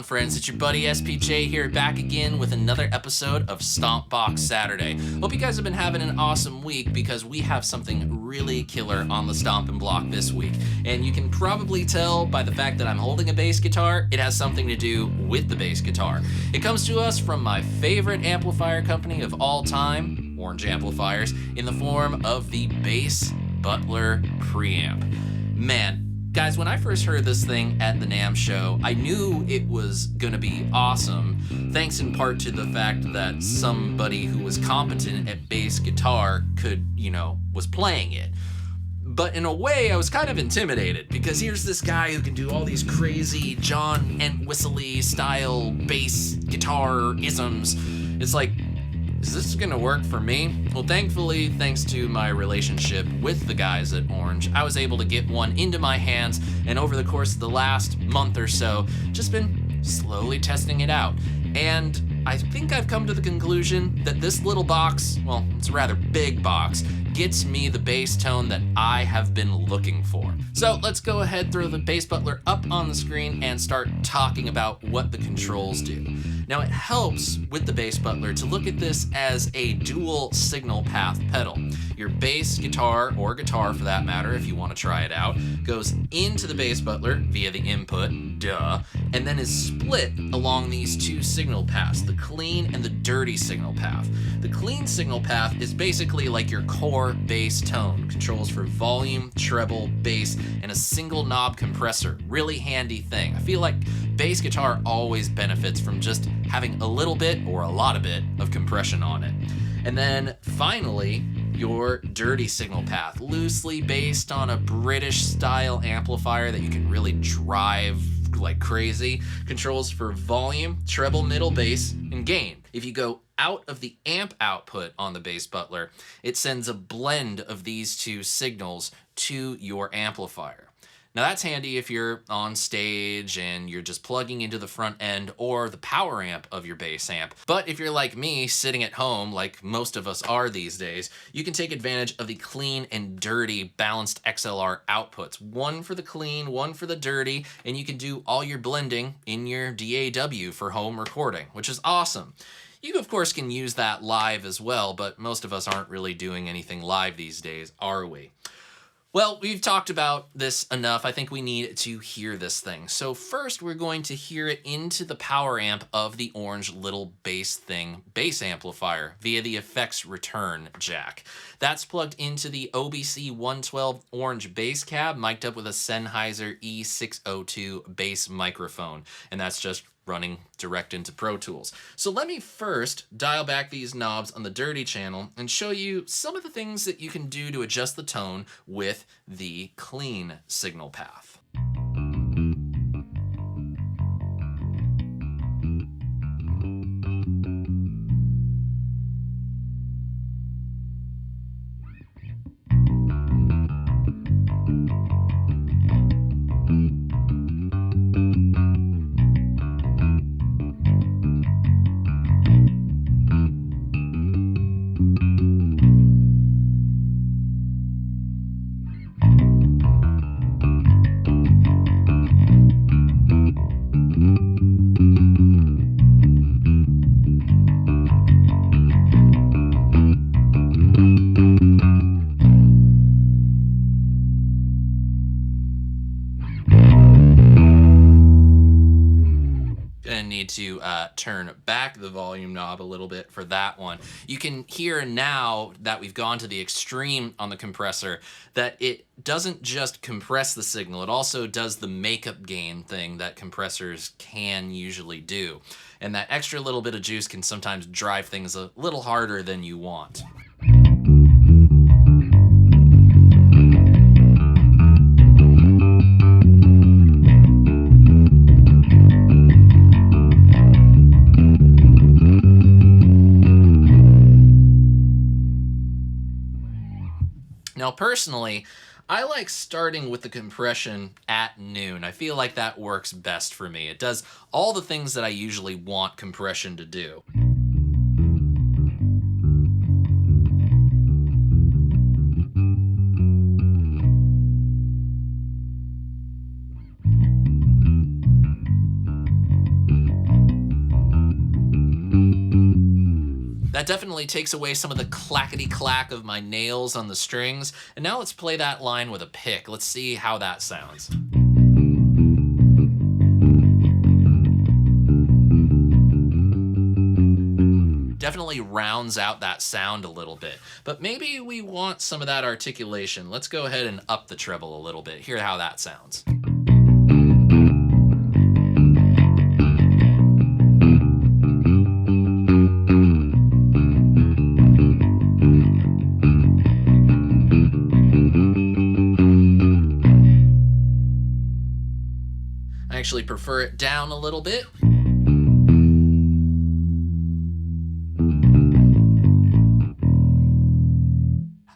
friends? It's your buddy SPJ here, back again with another episode of Stompbox Saturday. Hope you guys have been having an awesome week because we have something really killer on the stomping block this week. And you can probably tell by the fact that I'm holding a bass guitar, it has something to do with the bass guitar. It comes to us from my favorite amplifier company of all time, Orange Amplifiers, in the form of the Bass Butler preamp. Man, guys, when I first heard this thing at the NAMM show, I knew it was gonna be awesome, thanks in part to the fact that somebody who was competent at bass guitar was playing it. But in a way, I was kind of intimidated, because here's this guy who can do all these crazy John Entwistle style bass guitar isms. It's like, is this gonna work for me? Well, thankfully, thanks to my relationship with the guys at Orange, I was able to get one into my hands, and over the course of the last month or so, just been slowly testing it out. And I think I've come to the conclusion that this little box, well, it's a rather big box, gets me the bass tone that I have been looking for. So let's go ahead, throw the Bass Butler up on the screen and start talking about what the controls do. Now, it helps with the Bass Butler to look at this as a dual signal path pedal. Your bass guitar, or guitar for that matter, if you want to try it out, goes into the Bass Butler via the input, and then is split along these two signal paths, the clean and the dirty signal path. The clean signal path is basically like your core bass tone, controls for volume, treble, bass, and a single knob compressor. Really handy thing. I feel like bass guitar always benefits from just having a little bit or a lot of it of compression on it. And then finally, your dirty signal path, loosely based on a British style amplifier that you can really drive like crazy, controls for volume, treble, middle, bass, and gain. If you go out of the amp output on the Bass Butler, it sends a blend of these two signals to your amplifier. Now that's handy if you're on stage and you're just plugging into the front end or the power amp of your bass amp. But if you're like me, sitting at home, like most of us are these days, you can take advantage of the clean and dirty balanced XLR outputs. One for the clean, one for the dirty, and you can do all your blending in your DAW for home recording, which is awesome. You, of course, can use that live as well, but most of us aren't really doing anything live these days, are we? Well, we've talked about this enough. I think we need to hear this thing. So first, we're going to hear it into the power amp of the Orange little bass amplifier via the effects return jack. That's plugged into the OBC 112 Orange bass cab, mic'd up with a Sennheiser E602 bass microphone, and that's just running direct into Pro Tools. So let me first dial back these knobs on the dirty channel and show you some of the things that you can do to adjust the tone with the clean signal path. Need to turn back the volume knob a little bit for that one. You can hear now that we've gone to the extreme on the compressor that it doesn't just compress the signal, it also does the makeup gain thing that compressors can usually do. And that extra little bit of juice can sometimes drive things a little harder than you want. Now, personally, I like starting with the compression at noon. I feel like that works best for me. It does all the things that I usually want compression to do. That definitely takes away some of the clackety-clack of my nails on the strings. And now let's play that line with a pick. Let's see how that sounds. Definitely rounds out that sound a little bit. But maybe we want some of that articulation. Let's go ahead and up the treble a little bit. Hear how that sounds. I actually prefer it down a little bit.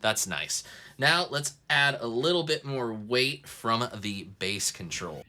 That's nice. Now let's add a little bit more weight from the bass control.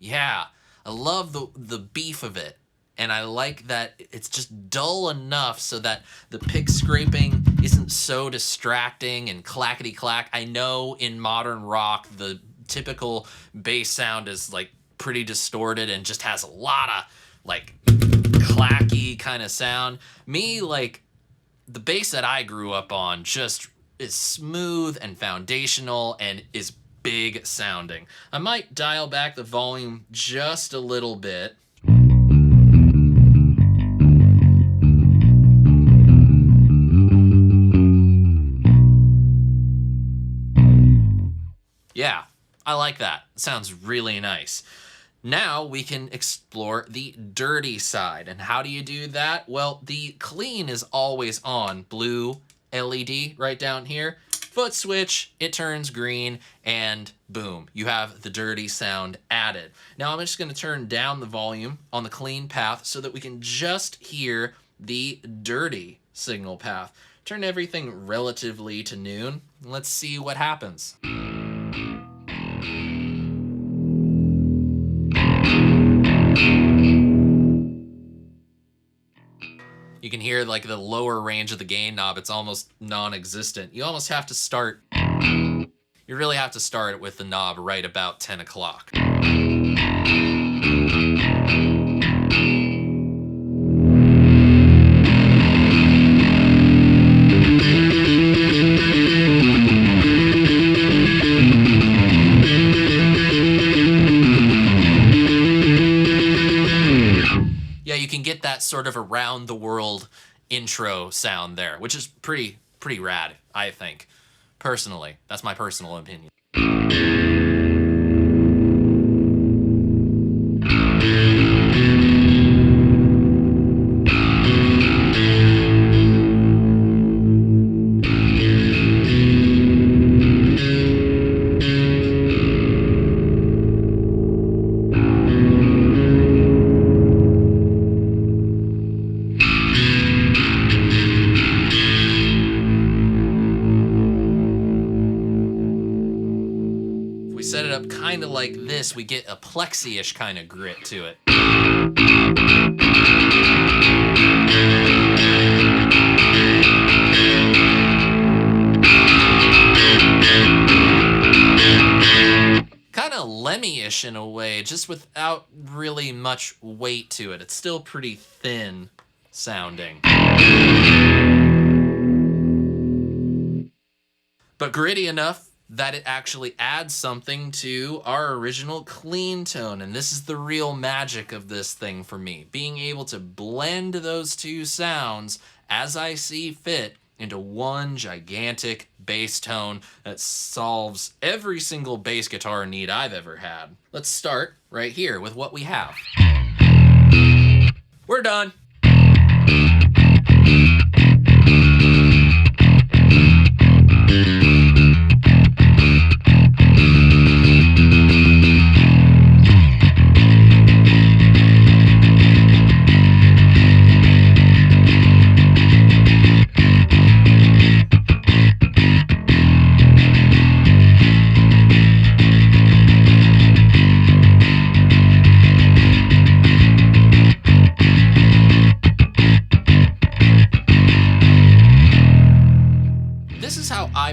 Yeah, I love the beef of it. And I like that it's just dull enough so that the pick scraping isn't so distracting and clackety-clack. I know in modern rock, the typical bass sound is like pretty distorted and just has a lot of like clacky kind of sound. Me, like the bass that I grew up on just is smooth and foundational and is big sounding. I might dial back the volume just a little bit. Yeah, I like that. It sounds really nice. Now we can explore the dirty side. And how do you do that? Well, the clean is always on. Blue LED right down here. Foot switch, it turns green, and boom, you have the dirty sound added. Now I'm just going to turn down the volume on the clean path so that we can just hear the dirty signal path. Turn everything relatively to noon. Let's see what happens. You can hear like the lower range of the gain knob, it's almost non-existent. You almost have to start, you really have to start with the knob right about 10 o'clock. You can get that sort of around the world intro sound there, which is pretty rad, I think. Personally, that's my personal opinion. Set it up kind of like this, we get a plexi-ish kind of grit to it. Kind of Lemmy-ish in a way, just without really much weight to it. It's still pretty thin sounding. But gritty enough that it actually adds something to our original clean tone. And this is the real magic of this thing for me. Being able to blend those two sounds as I see fit into one gigantic bass tone that solves every single bass guitar need I've ever had. Let's start right here with what we have. We're done.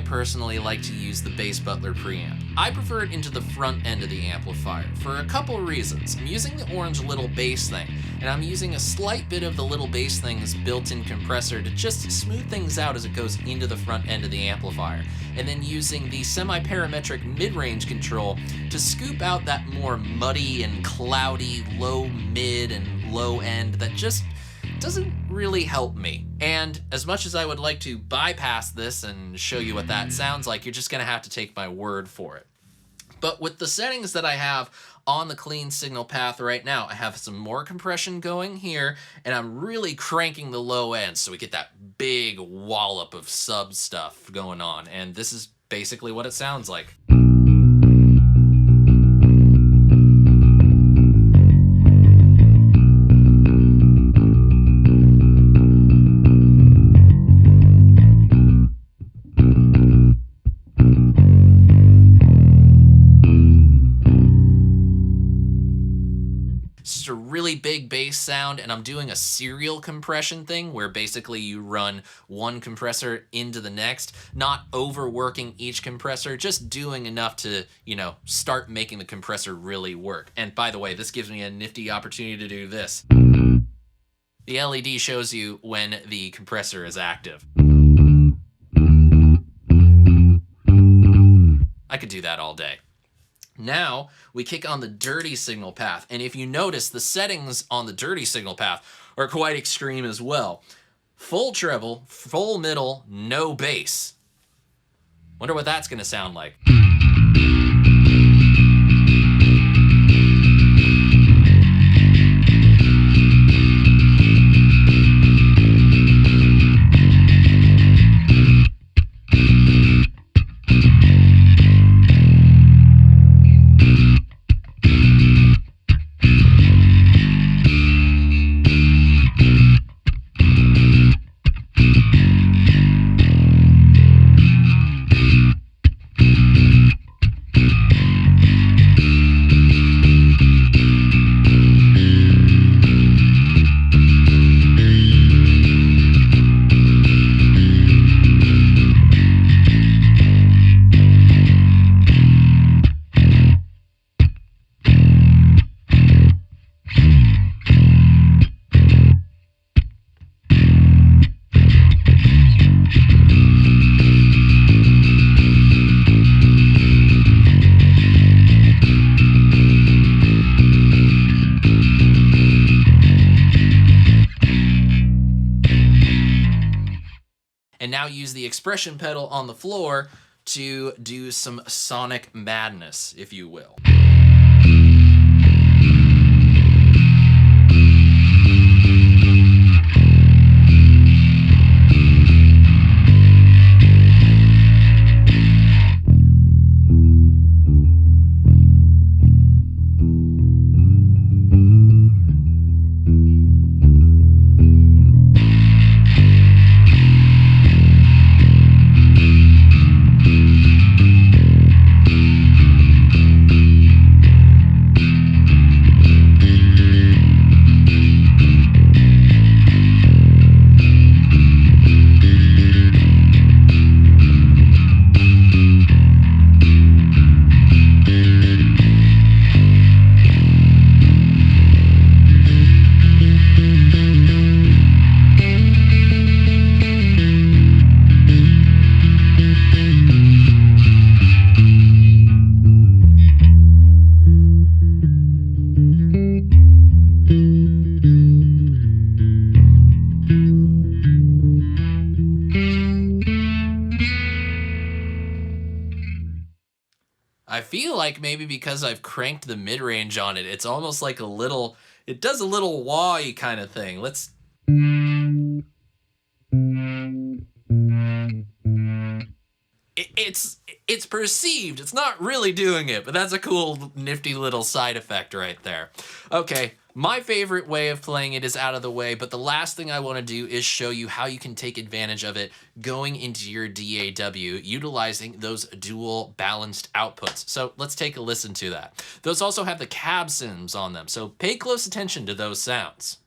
personally like to use the Bass Butler preamp. I prefer it into the front end of the amplifier for a couple of reasons. I'm using the Orange little bass thing, and I'm using a slight bit of the little bass thing's built-in compressor to just smooth things out as it goes into the front end of the amplifier, and then using the semi-parametric mid-range control to scoop out that more muddy and cloudy low mid and low end that just doesn't really help me. And as much as I would like to bypass this and show you what that sounds like, you're just gonna have to take my word for it. But with the settings that I have on the clean signal path right now, I have some more compression going here, and I'm really cranking the low end so we get that big wallop of sub stuff going on. And this is basically what it sounds like. Just a really big bass sound, and I'm doing a serial compression thing where basically you run one compressor into the next, not overworking each compressor, just doing enough to, you know, start making the compressor really work. And by the way, this gives me a nifty opportunity to do this. The LED shows you when the compressor is active. I could do that all day. Now we kick on the dirty signal path, and if you notice, the settings on the dirty signal path are quite extreme as well. Full treble, full middle, no bass. Wonder what that's gonna sound like. And now use the expression pedal on the floor to do some sonic madness, if you will. I feel like maybe because I've cranked the mid-range on it, it's almost like a little, it does a little wah-y kind of thing. Let's... It's perceived. It's not really doing it, but that's a cool, nifty little side effect right there. Okay, my favorite way of playing it is out of the way, but the last thing I want to do is show you how you can take advantage of it going into your DAW, utilizing those dual balanced outputs. So let's take a listen to that. Those also have the cab sims on them, so pay close attention to those sounds.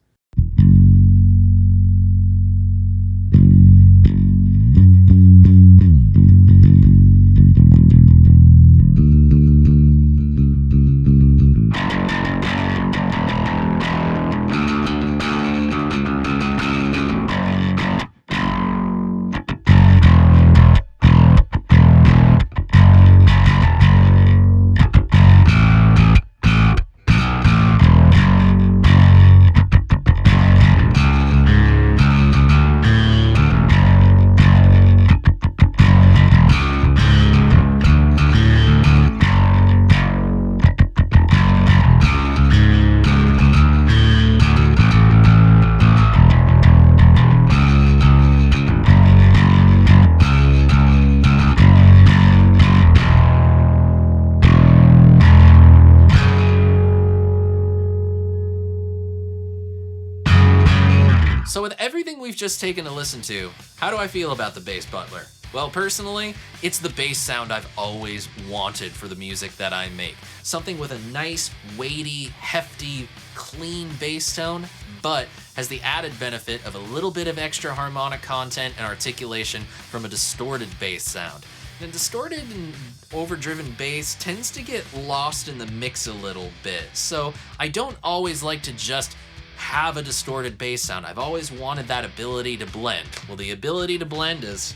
So with everything we've just taken a listen to, how do I feel about the Bass Butler? Well, personally, it's the bass sound I've always wanted for the music that I make. Something with a nice, weighty, hefty, clean bass tone, but has the added benefit of a little bit of extra harmonic content and articulation from a distorted bass sound. And distorted and overdriven bass tends to get lost in the mix a little bit, so I don't always like to just have a distorted bass sound. I've always wanted that ability to blend. Well, the ability to blend is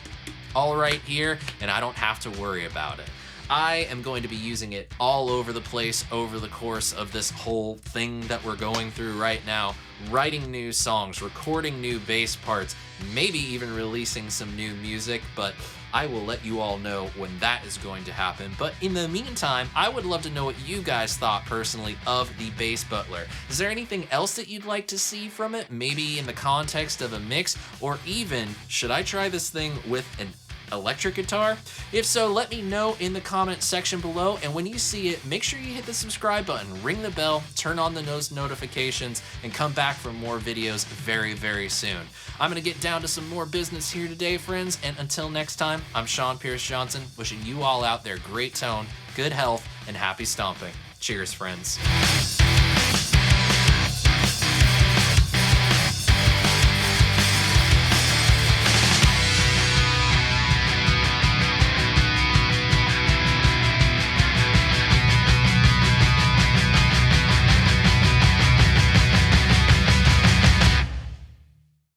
all right here, and I don't have to worry about it. I am going to be using it all over the place over the course of this whole thing that we're going through right now, writing new songs, recording new bass parts, maybe even releasing some new music, but I will let you all know when that is going to happen. But in the meantime, I would love to know what you guys thought personally of the Bass Butler. Is there anything else that you'd like to see from it? Maybe in the context of a mix, or even, should I try this thing with an electric guitar? If so, let me know in the comment section below, and when you see it, make sure you hit the subscribe button, ring the bell, turn on the notifications, and come back for more videos very, very soon. I'm gonna get down to some more business here today, friends, and until next time, I'm SeanPierceJohnson, wishing you all out there great tone, good health, and happy stomping. Cheers, friends.